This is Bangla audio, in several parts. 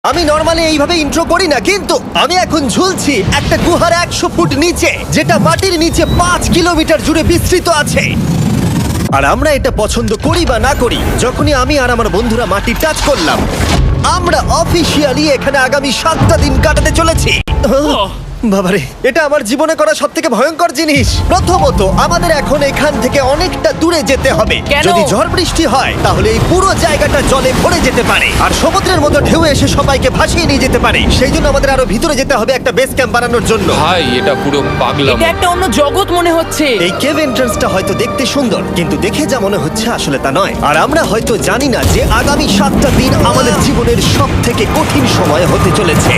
আমি নর্মালি এইভাবে ইন্ট্রো করি না, কিন্তু আমি এখন ঝুলছি একটা গুহার 100 ফুট নিচে, যেটা মাটির নিচে 5 কিলোমিটার জুড়ে বিস্তৃত আছে। আর আমরা এটা পছন্দ করি বা না করি, যখনই আমি আর আমার বন্ধুরা মাটি টাচ করলাম, আমরা অফিসিয়ালি এখানে আগামী 7টা দিন কাটাতে চলেছি। বাবারে, এটা আমার জীবনে করা সবথেকে ভয়ঙ্কর জিনিস। প্রথমত, আমাদের এখন এখান থেকে অনেকটা দূরে যেতে হবে। কেন? যদি ঝড় বৃষ্টি হয় তাহলে এই পুরো জায়গাটা জলে ভরে যেতে পারে, আর সমুদ্রের মতো ঢেউ এসে সবাইকে ভাসিয়ে নিয়ে যেতে পারে। সেই জন্য আমাদের আরো ভিতরে যেতে হবে একটা বেস ক্যাম্প বানানোর জন্য। ভাই এটা পুরো পাগলাম। এটা একটা অন্য জগৎ মনে হচ্ছে। এই কেভ এন্ট্রান্সটা হয়তো দেখতে সুন্দর, কিন্তু দেখে যা মনে হচ্ছে আসলে তা নয়। আর আমরা হয়তো জানি না যে আগামী 7টা দিন আমাদের জীবনের সব থেকে কঠিন সময় হতে চলেছে।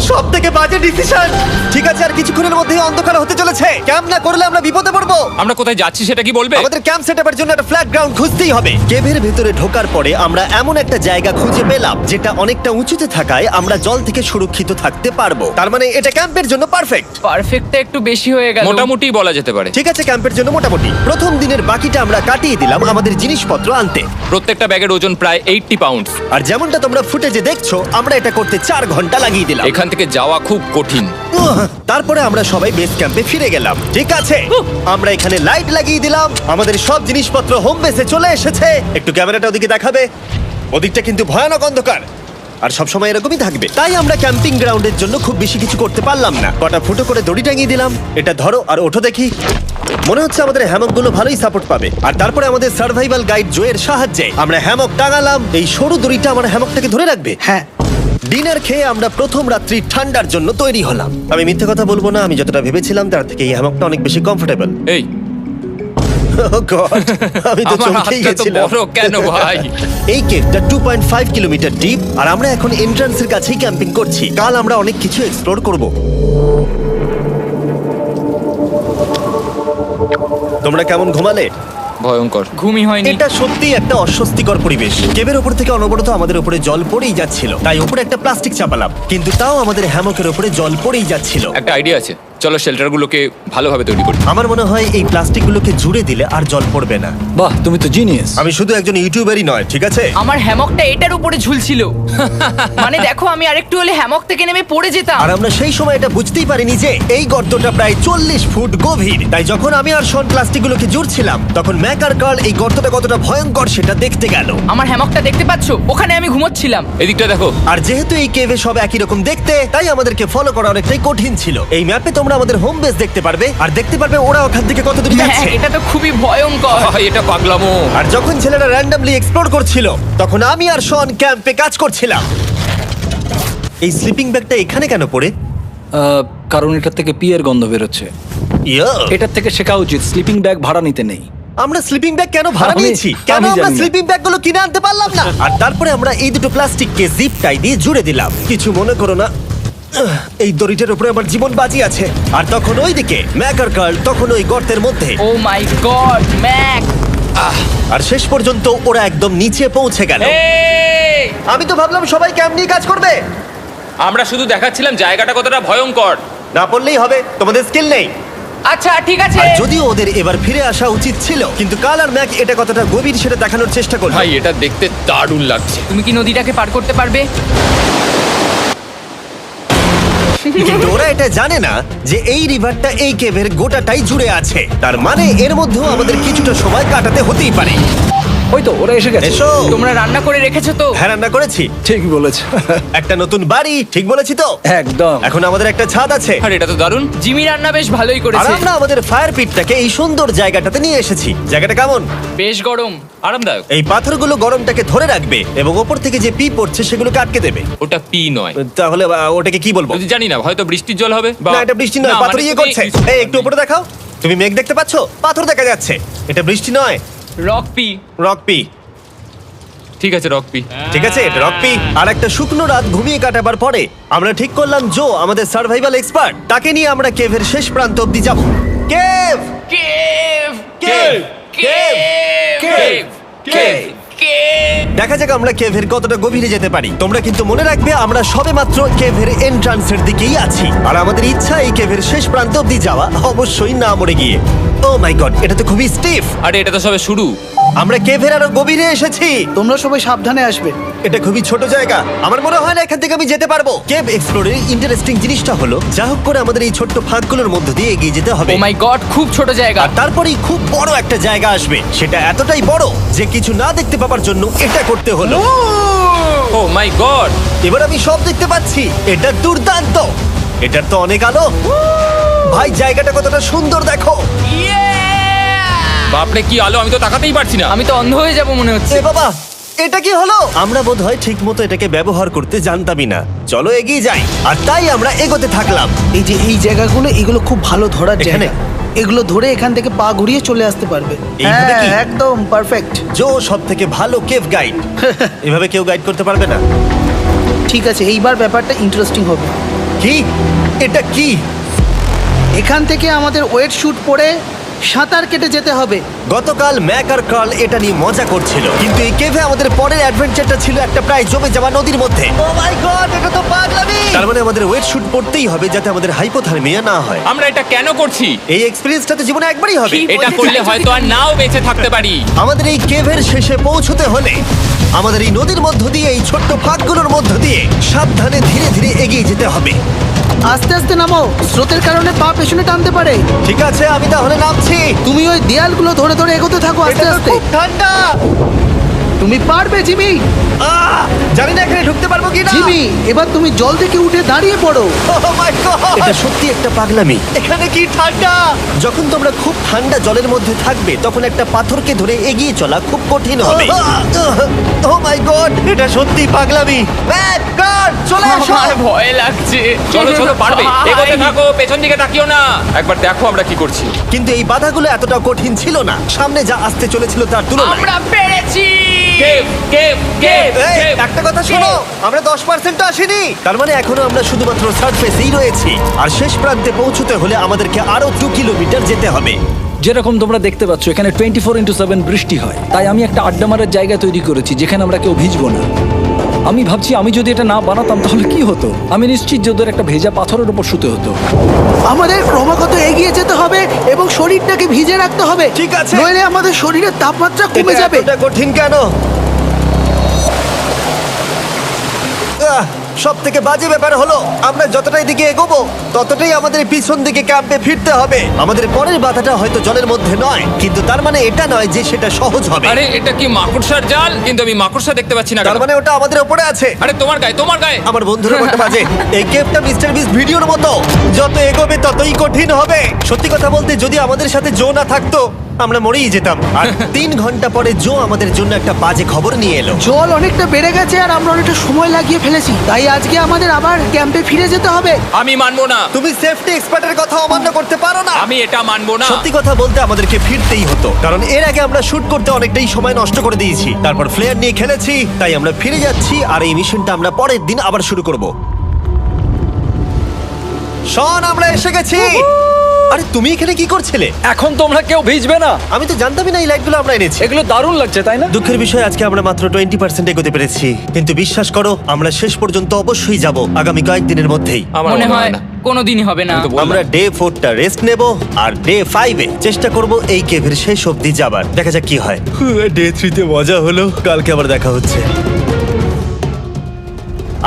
সব থেকে বাজে ডিসিশন। ঠিক আছে, আর কিছুক্ষণের মধ্যেই অন্ধকার হতে চলেছে। ক্যাম্প না করলে আমরা বিপদে পড়বো। আমরা কোথায় যাচ্ছি সেটা কি বলবে? আমাদের ক্যাম্প সেটআপের জন্য একটা ফ্ল্যাট গ্রাউন্ড খুঁজতেই হবে। কেভের ভেতরে ঢোকার পরে আমরা এমন একটা জায়গা খুঁজে পেলাম যেটা অনেকটা উঁচুতে থাকায় আমরা জল থেকে সুরক্ষিত থাকতে পারবো। তার মানে এটা ক্যাম্পের জন্য পারফেক্ট। পারফেক্টটা একটু বেশি হয়ে গেল। মোটামুটি বলা যেতে পারে। ঠিক আছে, ক্যাম্পের জন্য মোটামুটি। প্রথম দিনের বাকিটা আমরা কাটিয়ে দিলাম আমাদের জিনিসপত্র আনতে। প্রত্যেকটা ব্যাগের ওজন প্রায় 80 পাউন্ডস। আর যেমনটা তোমরা ফুটেজে দেখছো, আমরা এটা করতে 4 ঘন্টা লাগিয়ে দিলাম। এখান থেকে যাওয়া খুব কঠিন। তারপরে আমরা সবাই বেস ক্যাম্পে ফিরে গেলাম। ঠিক আছে, আমরা এখানে লাইট লাগিয়ে দিলাম। আমাদের সব জিনিসপত্র হোম বেসে চলে এসেছে। একটু ক্যামেরাটা ওদিকে দেখাবে। ওদিকটা কিন্তু ভয়ানক অন্ধকার, আর সবসময় এরকমই থাকবে। তাই আমরা ক্যাম্পিং গ্রাউন্ডের জন্য খুব বেশি কিছু করতে পারলাম না। কটা ফুটো করে দড়ি টাঙিয়ে দিলাম। এটা ধরো আর ওঠো দেখি। মনে হচ্ছে আমাদের হ্যামকগুলো ভালোই সাপোর্ট পাবে। আর তারপরে আমাদের সার্ভাইভাল গাইড জোয়ের সাহায্যে আমরা হ্যামক টাঙালাম। এই সরু দড়িটা আমার হ্যামকটাকে ধরে রাখবে। হ্যাঁ, ডিনার খেয়ে আমরা প্রথম রাত্রি ঠান্ডার জন্য তৈরি হলাম। আমি মিথ্যে কথা বলবো না, আমি যতটা ভেবেছিলাম তার থেকে এই হ্যামকটা অনেক বেশি কমফোর্টেবল। এই আমি তো আমার চমকেই হাতটা তো গেছিলাম। বড় কেন ভাই? এই কেভটা 2.5 কিলোমিটার ডিপ, আর আমরা এখন এন্ট্রান্সের কাছেই ক্যাম্পিং করছি। কাল আমরা অনেক কিছু এক্সপ্লোর করব। তোমরা কেমন ঘুমালে? ভয়ঙ্কর। ঘুমই হয়নি। এটা সত্যিই একটা অস্বস্তিকর পরিবেশ। কেবের ওপর থেকে অনবরত আমাদের উপরে জল পড়েই যাচ্ছিল, তাই উপরে একটা প্লাস্টিক চাপালাম, কিন্তু তাও আমাদের হ্যামকের উপরে জল পড়েই যাচ্ছিল। একটা আইডিয়া আছে, চলো শেল্টারগুলোকে ভালোভাবে তৈরি করি। আমার মনে হয় এই প্লাস্টিকগুলোকে জুড়ে দিলে আর জল পড়বে না। বাহ, তুমি তো জিনিয়াস। আমি শুধু একজন ইউটিউবারই নয়, ঠিক আছে? আমার হ্যামকটা এটার উপরে ঝুলছিল। মানে দেখো, আমি আরেকটু হলে হ্যামক থেকে নেমে পড়ে যেতাম। আর আমরা সেই সময় এটা বুঝতেই পারিনি যে এই গর্তটা প্রায় 40 ফুট গভীর। তাই যখন আমি আর শন প্লাস্টিকগুলোকে জুড়ছিলাম, তখন ম্যাক আর কার্ল এই গর্তটা কতটা ভয়ঙ্কর সেটা দেখতে গেল। আমার হ্যামকটা দেখতে পাচ্ছো? ওখানে আমি ঘুমোচ্ছিলাম। এদিকটা দেখো। আর যেহেতু এই কেভে সব একই রকম দেখতে, তাই আমাদেরকে ফলো করা অনেকটাই কঠিন ছিল। এই ম্যাপে তোমরা আমাদের হোম বেস দেখতে পারবে, আর দেখতে পারবে ওরা ওখান থেকে কত দূর হ্যাঁ, যাচ্ছে। এটা তো খুবই ভয়ঙ্কর। ভাই এটা পাগলামো। আর যখন ছেলেরা র্যান্ডমলি এক্সপ্লোর করছিল, তখন আমি আর শন ক্যাম্পে কাজ করছিলাম। এই স্লিপিং ব্যাগটা এখানে কেন পড়ে? কারণ এটার থেকে পিয়ের গন্ধ বেরোচ্ছে। ইয়া! এটার থেকে শেখা উচিত স্লিপিং ব্যাগ ভাড়া নিতে নেই। আমরা স্লিপিং ব্যাগ কেন ভাড়া আমি- নিয়েছি? কেন আমি আমরা জানি না। স্লিপিং ব্যাগগুলো কিনে আনতে পারলাম না? আর তারপরে আমরা এই দুটো প্লাস্টিককে জিপ টাই দিয়ে জুড়ে দিলাম। কিছু মনে করো না, এই দড়িটার উপরে আমার জীবন বাজি আছে। আর তখন ওইদিকে ম্যাক আর কার্ল তখন ওই গর্তের মধ্যে। ও মাই গড, ম্যাক! আর শেষ পর্যন্ত ওরা একদম নিচে পৌঁছে গেল। এই! আমি তো ভাবলাম সবাই ক্যাম্প নিয়ে কাজ করবে। আমরা শুধু দেখাচ্ছিলাম জায়গাটা কতটা ভয়ঙ্কর। না পড়লেই হবে, তোমাদের স্কিল নেই। আচ্ছা ঠিক আছে। আর যদিও ওদের এবার ফিরে আসা উচিত ছিল, কিন্তু কাল আর ম্যাক এটা কতটা গভীর সেটা দেখানোর চেষ্টা করলো। ভাই এটা দেখতে দারুণ লাগছে। তুমি কি নদীটাকে পার করতে পারবে? কিন্তু ওরা এটা জানে না যে এই রিভারটা এই কেভের গোটাটাই জুড়ে আছে। তার মানে এর মধ্যেও আমাদের কিছুটা সময় কাটাতে হতেই পারে। ওই তো ওরা এসে গেছে। এসো। তোমরা রান্না করে রেখেছো তো? হ্যাঁ, রান্না করেছি। ঠিক বলেছ। একটা নতুন বাড়ি, ঠিক বলেছি তো? একদম। এখন আমাদের একটা ছাদ আছে। আর এটা তো দারুণ। জিমি রান্না বেশ ভালোই আর করেছে। আমরা আমাদের ফায়ার পিটটাকে এই সুন্দর জায়গাটাতে নিয়ে এসেছি। জায়গাটা কেমন? বেশ গরম। আরামদায়ক। এই পাথরগুলো গরমটাকে ধরে রাখবে এবং ওপর থেকে যে পি পড়ছে সেগুলোকে আটকে দেবে। ওটা পি নয়। তাহলে ওটাকে কি বলবো? যদি জানি না, হয়তো বৃষ্টির জল হবে বা না, এটা বৃষ্টি নয়, না, পাথর মানে ইয়ে তুমি- করছে। এই একটু উপরে দেখাও। তুমি মেঘ দেখতে পাচ্ছো? পাথর দেখা যাচ্ছে। এটা বৃষ্টি নয়, রক পি। Rock P. ঠিক আছে, রক পি। ঠিক আছে, এটা রক পি। আর একটা শুকনো রাত ঘুমিয়ে কাটাবার পরে আমরা ঠিক করলাম জো আমাদের সার্ভাইভাল এক্সপার্ট, তাকে নিয়ে আমরা কেভের শেষ প্রান্ত অব্দি যাব। Cave! Cave! Cave! Cave! Cave! Cave! Cave! দেখা যাক আমরা কেভের কতটা গভীরে যেতে পারি। তোমরা কিন্তু মনে রাখবে আমরা সবেমাত্র কেভের এন্ট্রান্সের দিকেই আছি, আর আমাদের ইচ্ছা এই কেভের শেষ প্রান্ত অব্দি যাওয়া, অবশ্যই না মরে গিয়ে। ও মাই গড, এটা তো খুবই স্টিফ। আরে এটা তো সবে শুরু। আমরা কেভের আরো গভীরে এসেছি। তোমরা সবাই সাবধানে আসবে। এটা খুবই ছোট জায়গা, আমার মনে হয় না এখান থেকে আমি যেতে পারবো। কেভ এক্সপ্লোরের ইন্টারেস্টিং জিনিসটা হলো যা হোক করে আমাদের এই ছোট্ট ফাঁকগুলোর মধ্যে দিয়ে এগিয়ে যেতে হবে। ও মাই গড, খুব ছোট জায়গা। আর তারপরেই খুব বড় একটা জায়গা আসবে, সেটা এতটাই বড় যে কিছু না দেখতে পাওয়ার জন্য এটা করতে হলো। ও মাই গড! এবার আমি সব দেখতে পাচ্ছি, এটা দুর্দান্ত। এটার তো অনেক আলো। ভাই জায়গাটা কতটা সুন্দর দেখো। বাপরে কি আলো, আমি তো তাকাতেই পারছি না। আমি তো অন্ধ হয়ে যাব মনে হচ্ছে। এ বাবা, এটা কি হলো? আমরা বোধহয় ঠিক মতো এটাকে ব্যবহার করতে জানতামই না। চলো এগিয়ে যাই। আর তাই আমরা এগোতে থাকলাম। এই যে এই জায়গাগুলো, এগুলো খুব ভালো ধরার এখানে? জায়গা। এগুলো ধরে এখান থেকে পা ঘুরিয়ে চলে আসতে পারবে। এইভাবে হ্যাঁ, কি? একদম পারফেক্ট। জো সব থেকে ভালো কেভ গাইড। এভাবে কেউ গাইড করতে পারবে না। ঠিক আছে, এইবার ব্যাপারটা ইন্টারেস্টিং হবে। কি? এটা কি? এখান থেকে আমাদের ওয়েট শুট পরে সাঁতার কেটে যেতে হবে। গতকাল ম্যাক আর কার্ল এটা নিয়ে মজা করছিল, কিন্তু এই কেভে আমাদের পরের অ্যাডভেঞ্চারটা ছিল একটা প্রায় জমে যাওয়া নদীর মধ্যে। ও মাই গড, এটা তো পাগলামি! তার মানে আমাদের ওয়েট শুট পড়তেই হবে যাতে আমাদের হাইপোথার্মিয়া না হয়। আমরা এটা কেন করছি? এই এক্সপেরিয়েন্সটা তো জীবনে একবারই হবে। কি? এটা করলে হয়তো আর নাও বেঁচে থাকতে পারি। আমাদের এই কেভের শেষে পৌঁছতে হলে আমাদের এই নদীর মধ্য দিয়ে, এই ছোট্ট ফাঁকগুলোর মধ্য দিয়ে সাবধানে ধীরে ধীরে এগিয়ে যেতে হবে। আস্তে আস্তে নামো, স্রোতের কারণে পা পেছনে টানতে পারে। ঠিক আছে, আমি তাহলে নামছি। তুমি ওই দেয়ালগুলো ধরে ধরে এগোতে থাকো আস্তে এটা তো আস্তে। খুব ঠান্ডা। তুমি পারবে জিমি। জানি না এখানে ঢুকতে পারবো কি না। জিমি, এবার তুমি জল থেকে উঠে দাঁড়িয়ে পড়ো। এটা সত্যি একটা পাগলামি। এখানে কি ঠান্ডা! যখন তোমরা খুব ঠান্ডা জলের মধ্যে থাকবে তখন একটা পাথরকে ধরে এগিয়ে চলা খুব কঠিন হবে। ও মাই গড, এটা সত্যি পাগলামি। ম্যাক, গড, চলে আসো। আমার ভয় লাগছে। চলো চলো, পারবে। ভাই। এগোতে থাকো, পেছন দিকে তাকিও না। একবার দেখো আমরা কি করছি। কিন্তু এই বাধাগুলো এতটা কঠিন ছিল না সামনে যা আসতে চলেছিল তার তুলনায়। আমরা পেরেছি। কেভ কেভ কেভ এই, কেভ। একটা কথা শোনো, আমরা 10% আসিনি। তার মানে এখনো আমরা শুধুমাত্র সার্ফেসেই রয়েছি, আর শেষ প্রান্তে পৌঁছতে হলে আমাদেরকে আরো 2 কিলোমিটার যেতে হবে। যেরকম তোমরা দেখতে পাচ্ছ এখানে 24/7 বৃষ্টি হয়, তাই আমি একটা আড্ডা মারার জায়গা তৈরি করেছি যেখানে আমরা কেউ ভিজবো না। আমি ভাবছি আমি যদি এটা না বানাতাম তাহলে কি হতো। আমি নিশ্চিত যে ওদের একটা ভেজা পাথরের উপর শুতে হতো। আমাদের ক্রমাগত এগিয়ে যেতে হবে এবং শরীরটাকে ভিজে রাখতে হবে। ঠিক আছে। নইলে আমাদের শরীরের তাপমাত্রা কমে এটা যাবে। এতটা কঠিন কেন? সব থেকে বাজে ব্যাপার হলো আমরা যতটাই দিকে এগোবো ততটাই আমাদের পিছন দিকে ক্যাম্পে ফিরতে হবে। আমাদের পরের বাধাটা হয়তো জলের মধ্যে নয়, কিন্তু তার মানে এটা নয় যে সেটা সহজ হবে। আরে এটা কি মাকড়সার জাল? কিন্তু আমি মাকড়সা দেখতে পাচ্ছি না কেন? তার মানে ওটা আমাদের উপরে আছে। আরে তোমার গায়ে, তোমার গায়ে। আমার বন্ধুরা বলতে বাজে। এই গেমটা মিস্টার বিস্ট ভিডিওর মতো, যত এগোবে ততই কঠিন হবে। সত্যি কথা বলতে যদি আমাদের সাথে জো না থাকতো আমরা মরেই যেতাম। আর 3 ঘন্টা পরে জো আমাদের জন্য একটা বাজে খবর নিয়ে এলো। জল অনেকটা বেড়ে গেছে আর আমরা অনেকটা সময় লাগিয়ে ফেলেছি, তাই আজকে আমাদের আবার ক্যাম্পে ফিরে যেতে হবে। আমি মানবো না। তুমি সেফটি এক্সপার্টের কথা অমান্য করতে পারো না। আমি এটা মানবো না। সত্যি কথা বলতে আমাদেরকে ফিরতেই হতো, কারণ এর আগে আমরা শুট করতে অনেকটাই সময় নষ্ট করে দিয়েছি। তারপর ফ্লেয়ার নিয়ে খেলেছি, তাই আমরা ফিরে যাচ্ছি আর এই মিশনটা আমরা পরের দিন আবার শুরু করব। শন, আমরা এসে গেছি। আরে তুমি এখানে কি করছিলে? এখন তোমরা কেউ ভিজবে না। আমি তো জানতামই না এই লাইটগুলো আমরা এনেছি। এগুলো দারুণ লাগছে তাই না? দুঃখের বিষয় আজকে আমরা মাত্র 20% এগোতে পেরেছি, কিন্তু বিশ্বাস করো আমরা শেষ পর্যন্ত অবশ্যই যাব আগামী কয়েকদিনের মধ্যেই। আমার মনে হয় কোনোদিনই হবে না। আমি তো বললাম। আমরা ডে 4টা রেস্ট নেব আর ডে 5-এ চেষ্টা করব এই কেভের শেষ অবধি যাবার। দেখা যাক কি হয়। ডে 3-তে মজা হলো, কালকে আবার দেখা হচ্ছে।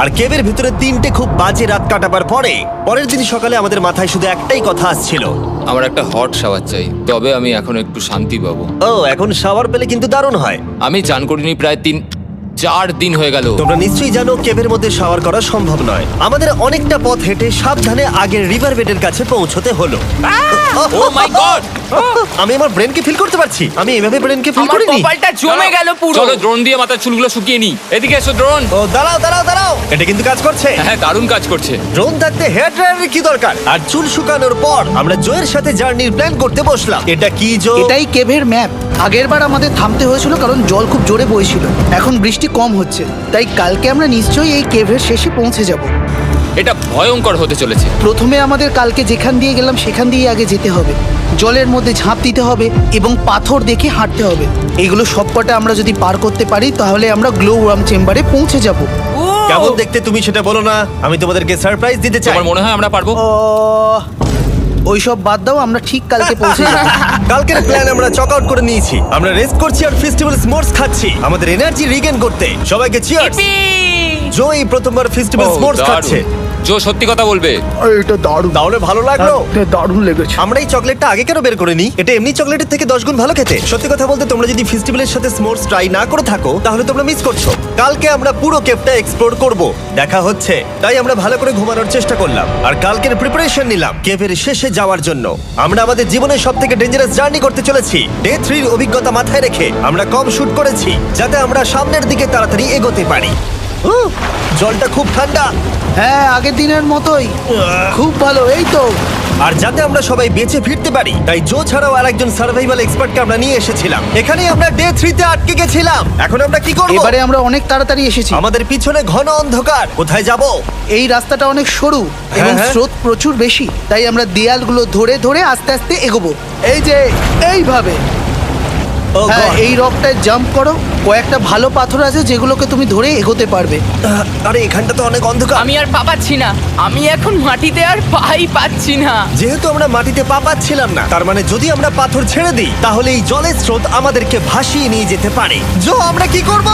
আর কেভের ভিতরে 3টে খুব বাজে রাত কাটাবার পরে পরের দিন সকালে আমাদের মাথায় শুধু একটাই কথা আসছিল, আমার একটা হট শাওয়ার চাই, তবে আমি এখন একটু শান্তি পাবো। ও এখন শাওয়ার পেলে কিন্তু দারুণ হয়। আমি চান করিনি প্রায় 3-4 দিন হয়ে গেল। তোমরা নিশ্চয়ই জানো কেভের মধ্যে শাওয়ার করা সম্ভব নয়। আমাদের অনেকটা পথ হেঁটে সাবধানে আগের রিভার বেডের কাছে পৌঁছতে হলো। ও মাই গড! আমি আমার ব্রেনকে ফিল করতে পারছি। আমি এভাবে ব্রেনকে ফিল আমার করিনি। কপালটা জমে গেল পুরো। চলো ড্রোন দিয়ে মাথার চুলগুলো শুকিয়ে নি। এদিকে এসো ড্রোন। ও দাঁড়াও দাঁড়াও দাঁড়াও, এটা কিন্তু কাজ করছে। হ্যাঁ, দারুণ কাজ করছে। ড্রোন থাকতে হেয়ার ড্রায়ারের কি দরকার? আর চুল শুকানোর পর আমরা জোয়ের সাথে জার্নির প্ল্যান করতে বসলাম। এটা কি জো? এটাই কেভের ম্যাপ। আগেরবার আমাদের থামতে হয়েছিল কারণ জল খুব জোরে বইছিল। এখন বৃষ্টি কম হচ্ছে, তাই কালকে আমরা নিশ্চয়ই এই কেভের শেষে পৌঁছে যাব। এটা ভয়ঙ্কর হতে চলেছে। প্রথমে আমাদের কালকে যেখান দিয়ে গেলাম সেখান দিয়ে আগে যেতে হবে। জলের মধ্যে ঝাঁপ দিতে হবে এবং পাথর দেখে হাঁটতে হবে। এগুলো সবকটা আমরা যদি পার করতে পারি তাহলে আমরা গ্লো ওয়ার্ম চেম্বারে পৌঁছে যাব। কেমন দেখতে তুমি সেটা বলো না, আমি তোমাদেরকে সারপ্রাইজ দিতে চাই। তোমার মনে হয় আমরা পারবো? ওইসব বাদ দাও, আমরা ঠিক কালকে পৌঁছে যাবো। কালকের প্ল্যান আমরা চক আউট করে নিয়েছি। আমরা রেস্ট করছি আর ফেস্টিভ্যাল স্মোর্টস খাচ্ছি আমাদের এনার্জি রিগেন করতে। সবাইকে চিয়ার্স। Yippee! জো এই প্রথমবার ফেস্টিভ্যাল ও, স্মোর্টস দারুণ। খাচ্ছে। জো সত্যি কথা বলবে। এটা দারুণ, তাহলে ভালো লাগলো। দারুণ লেগেছে। আমরা এই চকলেটটা আগে কেন বের করিনি? এটা এমনি চকলেটের থেকে 10 গুণ ভালো খেতে। সত্যি কথা বলতে তোমরা যদি ফেস্টিভ্যালের সাথে স্মোর্টস ট্রাই না করে থাকো তাহলে তোমরা মিস করছো। কালকে আমরা পুরো কেভটা এক্সপ্লোর করব, দেখা হচ্ছে। তাই আমরা ভালো করে ঘুমানোর চেষ্টা করলাম আর কালকের প্রিপারেশন নিলাম কেভের শেষে যাওয়ার জন্য। আমরা আমাদের জীবনের সবথেকে ডেঞ্জারাস জার্নি করতে চলেছি। ডে 3 এর অভিজ্ঞতা মাথায় রেখে আমরা কম শুট করেছি যাতে আমরা সামনের দিকে তাড়াতাড়ি এগোতে পারি। জলটা খুব ঠান্ডা হ্যাঁ, আগের দিনের মতোই, খুব ভালো। এই তো আর যাতে আমরা সবাই বেঁচে ফিরতে পারি তাই জো ছাড়াও আরেকজন সার্ভাইভাল এক্সপার্টকে আমরা নিয়ে এসেছিলাম। এখানেই আমরা ডে 3 তে আটকে গেছিলাম। এখন আমরা কি করব? এবারে আমরা অনেক তাড়াতাড়ি এসেছি। আমাদের পিছনে ঘন অন্ধকার, কোথায় যাব? এই রাস্তাটা অনেক সরু এবং হ্যাঁ। স্রোত প্রচুর বেশি, তাই আমরা দেয়ালগুলো ধরে ধরে আস্তে আস্তে এগোবো। এই যে এইভাবে। ও হ্যাঁ, God! এই রকটায় জাম্প করো। কয়েকটা ভালো পাথর আছে যেগুলোকে তুমি ধরে এগোতে পারবে। আরে এখানটা তো অনেক অন্ধকার। আমি আর পা পাচ্ছি না, আমি এখন মাটিতে আর পাই পাচ্ছি না। যেহেতু আমরা মাটিতে পা পাচ্ছিলাম না, তার মানে যদি আমরা পাথর ছেড়ে দিই তাহলে এই জলের স্রোত আমাদেরকে ভাসিয়ে নিয়ে যেতে পারে। জো, আমরা কি করব?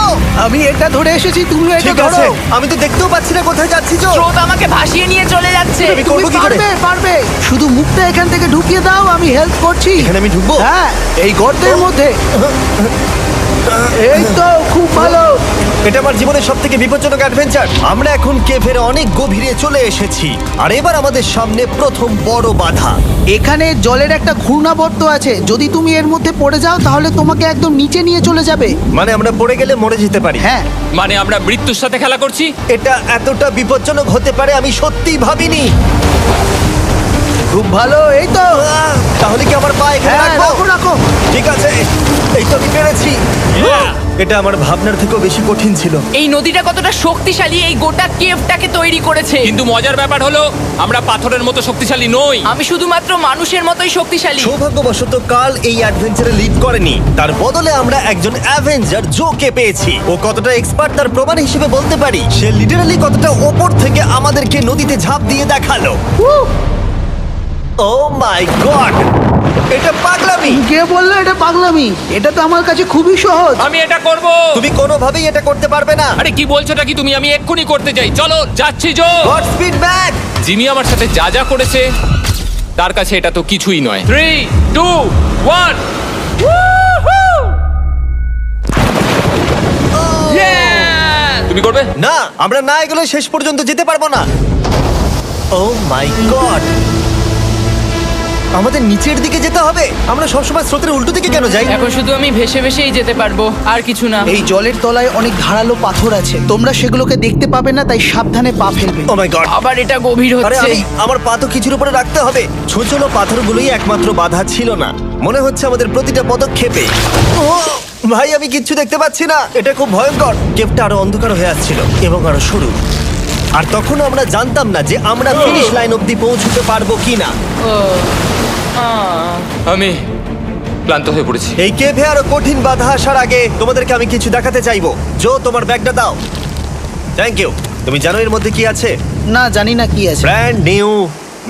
আমি এটা ধরে এসেছি, তুমি এটা ঠিক ধরো। আছে, আমি তো দেখতেও পাচ্ছি না কোথায় যাচ্ছি। জো, স্রোত আমাকে ভাসিয়ে নিয়ে চলে যাচ্ছে। আমি তুমি করবো কি করে? পারবে, পারবে। শুধু মুখটা এখান থেকে ঢুকিয়ে দাও, আমি হেল্প করছি। এখানে আমি ঢুকবো? হ্যাঁ, এই গর্তের মধ্যে। এই তো, খুব ভালো। এটা আমার জীবনের সবথেকে বিপজ্জনক অ্যাডভেঞ্চার। আমরা এখন কেভের অনেক গভীরে চলে এসেছি আর এবার আমাদের সামনে প্রথম বড় বাধা। এখানে জলের একটা ঘূর্ণাবর্ত আছে, যদি তুমি এর মধ্যে পড়ে যাও তাহলে তোমাকে একদম নিচে নিয়ে চলে যাবে। মানে আমরা পড়ে গেলে মরে যেতে পারি। হ্যাঁ, মানে আমরা মৃত্যুর সাথে খেলা করছি। এটা এতটা বিপজ্জনক হতে পারে আমি সত্যিই ভাবিনি। খুব ভালো। এই তো, তাহলে কি আমার পা এখানে হ্যাঁ, রাখবো? রাখো রাখো। ঠিক আছে, এই তো আমি পেরেছি। এটা আমার ভাবনার থেকেও বেশি কঠিন ছিল। এই নদীটা কতটা শক্তিশালী এই গোটা কেভটাকে তৈরি করেছে। কিন্তু মজার ব্যাপার হলো আমরা পাথরের মতো শক্তিশালী নই। আমি শুধুমাত্র মানুষের মতোই শক্তিশালী। সৌভাগ্যবশত কাল এই অ্যাডভেঞ্চারে লিড করেনি, তার বদলে আমরা একজন অ্যাভেঞ্জার জোকে পেয়েছি। ও কতটা এক্সপার্ট তার প্রমাণ হিসেবে বলতে পারি। সে লিটারালি কতটা ওপর থেকে আমাদেরকে নদীতে ঝাঁপ দিয়ে দেখালো। ও মাই গড, এটা পাগলামি। কে বললো এটা পাগলামি? এটা তো আমার কাছে খুবই সহজ। আমি এটা করব। তুমি কোনোভাবেই এটা করতে পারবে না। আরে কি বলছোটা কি তুমি? আমি এক্ষুনি করতে চাই। চলো যাচ্ছি Joe. God speed back. Jimmy আমার সাথে যা যা করেছে তার কাছে এটা তো কিছুই নয়। 3, 2, 1। তুমি করবে? না, আমরা না এগুলো শেষ পর্যন্ত যেতে পারবো না। ও মাই গড, আমাদের নিচের দিকে যেতে হবে। আমরা সবসময় স্রোতের উল্টো দিকে কেন যাই? এখন শুধু আমি ভেসে ভেসেই যেতে পারবো, আর কিছু না। এই জলের তলায় অনেক ধারালো পাথর আছে, তোমরা সেগুলোকে দেখতে পাবে না, তাই সাবধানে পা ফেলবে। ও মাই গড, আবার এটা গভীর আরে হচ্ছে। আমার পা তো কিছুর উপরে রাখতে হবে। ছোট ছোট পাথরগুলোই একমাত্র বাধা ছিল না, মনে হচ্ছে আমাদের প্রতিটা পদক্ষেপে। ও ভাই, আমি কিচ্ছু দেখতে পাচ্ছি না। এটা খুব ভয়ঙ্কর। কেভটা আরো অন্ধকার হয়ে আসছিল এবং আরো সরু। আর তখন আমরা জানতাম না যে আমরা ফিনিশ লাইন অবধি পৌঁছতে পারবো কিনা। আমি ক্লান্ত হয়ে পড়েছি। এই কেভে আরো কঠিন বাধা আসার আগে তোমাদেরকে আমি কিছু দেখাতে চাইবো। জো, তোমার ব্যাগটা দাও। Thank you. তুমি জানো এর মধ্যে কি আছে? না, জানি না কি আছে। Brand new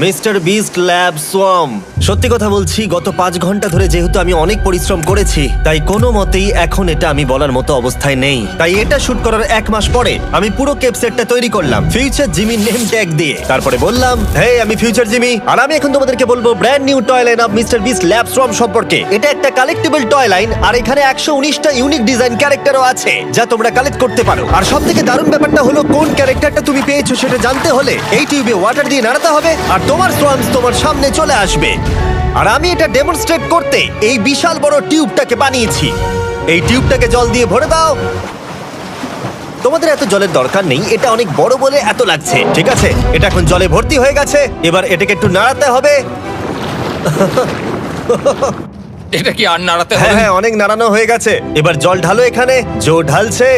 mister beast lab swamp. সত্যি কথা বলছি, গত 5 ঘন্টা ধরে যেহেতু আমি অনেক পরিশ্রম করেছি, তাই কোনো মতেই এখন এটা আমি বলার মতো অবস্থায় নেই। তাই এটা শুট করার 1 মাস পরে আমি পুরো কেপ সেটটা তৈরি করলাম ফিউচার জিমি নেম ট্যাগ দিয়ে। তারপরে বললাম, হে, আমি ফিউচার জিমি, আর আমি এখন তোমাদেরকে বলবো brand new toy line of mister beast lab swamp সম্পর্কে। এটা একটা কালেক্টেবল টয় লাইন, আর এখানে 119টা ইউনিক ডিজাইন ক্যারেক্টারও আছে যা তোমরা কালেক্ট করতে পারো। আর সবথেকে দারুণ ব্যাপারটা হলো, কোন ক্যারেক্টারটা তুমি পেয়েছো সেটা জানতে হলে এই টিউবে ওয়াটার দিয়ে নাড়াতে হবে আর তোমার সোয়ামস তোমার সামনে চলে আসবে। আর আমি এটা ডেমনস্ট্রেট করতে এই বিশাল বড় টিউবটাকে বানিয়েছি। এই টিউবটাকে জল দিয়ে ভরে দাও। তোমাদের এত জলের দরকার নেই, এটা অনেক বড় বলে এত লাগছে। ঠিক আছে, এটা এখন জলে ভর্তি হয়ে গেছে। এবার এটাকে একটু নাড়াতে হবে। এটা কি আর নাড়াতে হ্যাঁ হবে? হ্যাঁ, অনেক নাড়ানো হয়ে গেছে। এবার জল ঢালো এখানে। জো ঢালছে।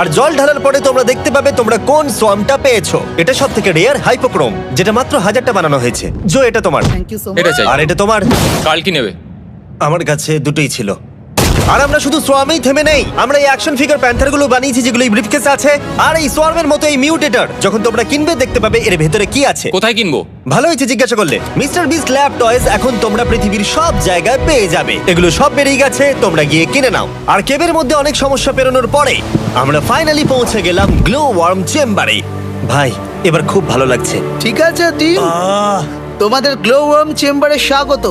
আর জল ঢালার পরে তোমরা দেখতে পাবে তোমরা কোন সোয়ামটা পেয়েছো। এটা সব থেকে রেয়ার হাইপোক্রোম, যেটা মাত্র 1000টা বানানো হয়েছে। জো, এটা তোমার। Thank you so much. এটা চাই। আর এটা তোমার। কাল কি নেবে? আমার কাছে দুটোই ছিল। আর আমরা শুধু সোয়ামেই থেমে নেই, আমরা এই অ্যাকশন ফিগার প্যান্থার গুলো বানিয়েছি যেগুলো এই ব্রিফকেসে আছে, আর এই সোয়ার্মের মতো এই মিউটেটর। যখন তোমরা কিনবে দেখতে পাবে এর ভেতরে কি আছে। কোথায় কিনবো? ভালো হয়েছে জিজ্ঞাসা করলে। মিস্টার বিস্ট ল্যাব টয়েস এখন তোমরা পৃথিবীর সব জায়গায় পেয়ে যাবে। এগুলো সব বেরিয়ে গেছে, তোমরা গিয়ে কিনে নাও। আর কেবের মধ্যে অনেক সমস্যা পেরোনোর পরে আমরা ফাইনালি পৌঁছে গেলাম গ্লো ওয়ার্ম চেম্বারে। ভাই এবার খুব ভালো লাগছে। ঠিক আছে টিম, তোমাদের গ্লো ওয়ার্ম চেম্বারে স্বাগত।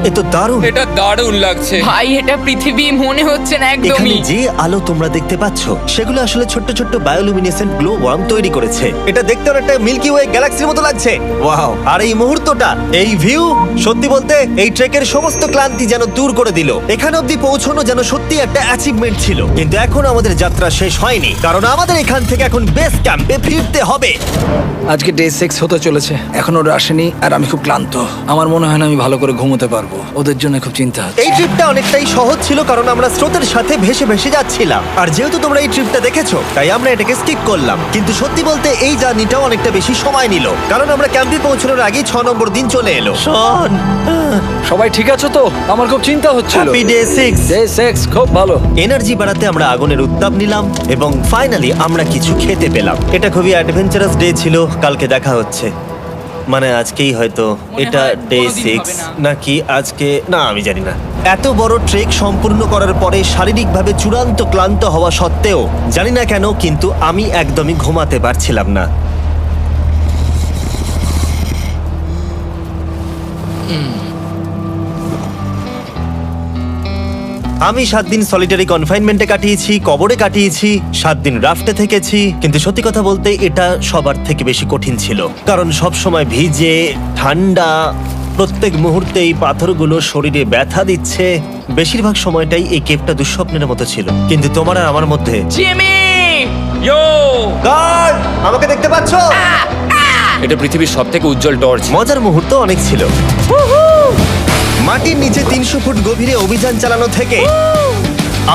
এ তো দারুণ। এটা দারুণ লাগছে। ভাই এটা পৃথিবী মনে হচ্ছে না এখানে একদমই। যে আলো তোমরা দেখতে পাচ্ছ সেগুলো আসলে ছোট্ট ছোট্ট বায়োলুমিনেসেন্ট গ্লো ওয়ার্ম তৈরি করেছে। এটা দেখতে অনেকটা মিল্কি ওয়ে গ্যালাক্সির মতো লাগছে। ওয়াও! আর এই মুহূর্তটা, এই ভিউ, সত্যি বলতে এই ট্রেকের সমস্ত ক্লান্তি যেন দূর করে দিল। এখান অবধি পৌঁছানো যেন সত্যি একটা অ্যাচিভমেন্ট ছিল। কিন্তু এখন আমাদের যাত্রা শেষ হয়নি, কারণ আমাদের এখান থেকে এখন বেস ক্যাম্পে ফিরতে হবে। আজকে ডে 6 হতে চলেছে, এখনো ওরা আসেনি আর আমি খুব ক্লান্ত। আমার মনে হয় না আমি ভালো করে ঘুমোতে পারবো, ওদের জন্য খুব চিন্তা হচ্ছে। এই ট্রিপটা অনেকটাই সহজ ছিল কারণ আমরা স্রোতের সাথে ভেসে ভেসে যাচ্ছিলাম। আর যেহেতু তোমরা এই ট্রিপটা দেখেছো তাই আমরা এটাকে স্কিপ করলাম। কিন্তু সত্যি বলতে এই জার্নিটাও অনেকটা বেশি সময় নিল, কারণ আমরা ক্যাম্পে পৌঁছানোর আগেই 6 নম্বর দিন চলে এলো। শন, সবাই ঠিক আছো তো? আমার খুব চিন্তা হচ্ছিল। Happy day 6। ডে 6 খুব ভালো। এনার্জি বাড়াতে আমরা আগুনের উত্তাপ নিলাম এবং ফাইনালি আমরা কিছু খেতে পেলাম। এটা খুবই অ্যাডভেঞ্চারাস ডে ছিল। কালকে দেখা হচ্ছে, মানে আজকেই হয়তো। এটা হয় ডে কোনোদিন 6 হবে না। নাকি আজকে, না আমি জানি না। এত বড় ট্রেক সম্পূর্ণ করার পরে শারীরিকভাবে চূড়ান্ত ক্লান্ত হওয়া সত্ত্বেও জানি না কেন কিন্তু আমি একদমই ঘুমাতে পারছিলাম না। আমি 7 দিন সলিটারি কনফাইনমেন্টে কাটিয়েছি, কবরে কাটিয়েছি, 7 দিন রাফটে থেকেছি। কিন্তু সত্যি কথা বলতে এটা সবার থেকে বেশি কঠিন ছিল, কারণ সব সময় ভিজে, ঠান্ডা, প্রত্যেক মুহূর্তে এই পাথরগুলো শরীরে ব্যথা দিচ্ছে। বেশিরভাগ সময়টাই এই কেভটা দুঃস্বপ্নের মতো ছিল। কিন্তু তোমার আর আমার মধ্যে জিমি! ইয়ো! গার্ড, আমাকে দেখতে পাচ্ছো? এটা পৃথিবীর সবথেকে উজ্জ্বল টর্চ। মজার মুহূর্ত অনেক ছিল। মাটির নিচে 300 ফুট গভীরে অভিযান চালানো থেকে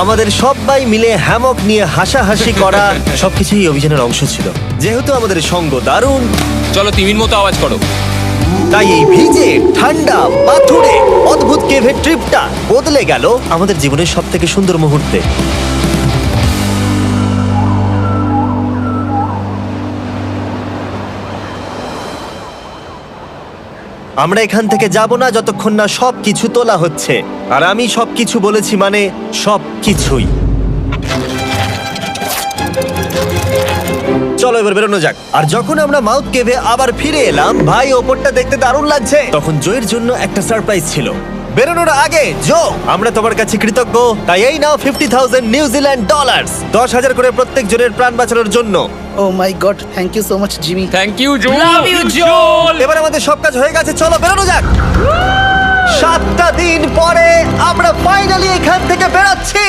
আমাদের সবাই মিলে হ্যামক নিয়ে হাসাহাসি করা সবকিছুই এই অভিযানের অংশ ছিল। যেহেতু আমাদের সঙ্গ দারুণ, চলো তিমির মতো আওয়াজ করো। তাই এই ভিজে, ঠান্ডা, পাথুরে অদ্ভুত কেভের ট্রিপটা বদলে গেল আমাদের জীবনের সব থেকে সুন্দর মুহূর্তে। আমরা এখান থেকে যাব না যতক্ষণ না সবকিছু তোলা হচ্ছে। আর আমি সবকিছু বলেছি মানে সবকিছুই। চলো এবার বেরোনো যাক। আর যখন আমরা মাউথ কেভে আবার ফিরে এলাম, ভাই ওপরটা দেখতে দারুণ লাগছে। তখন জয়ের জন্য একটা সারপ্রাইজ ছিল। বেরোনোর আগে জো, আমরা তোমার কাছে কৃতজ্ঞ। তাই এই নাও $50,000 নিউজিল্যান্ড ডলার্স, 10,000 করে প্রত্যেক জনের প্রাণ বাঁচানোর জন্য। Oh my god, thank you so much Jimmy. Thank you Joe. Love you, Joel! এবার আমাদের সব কাজ হয়ে গেছে, চলো বেরোনো যাক। 7টা দিন পরে আমরা ফাইনালি এখান থেকে বেরোচ্ছি।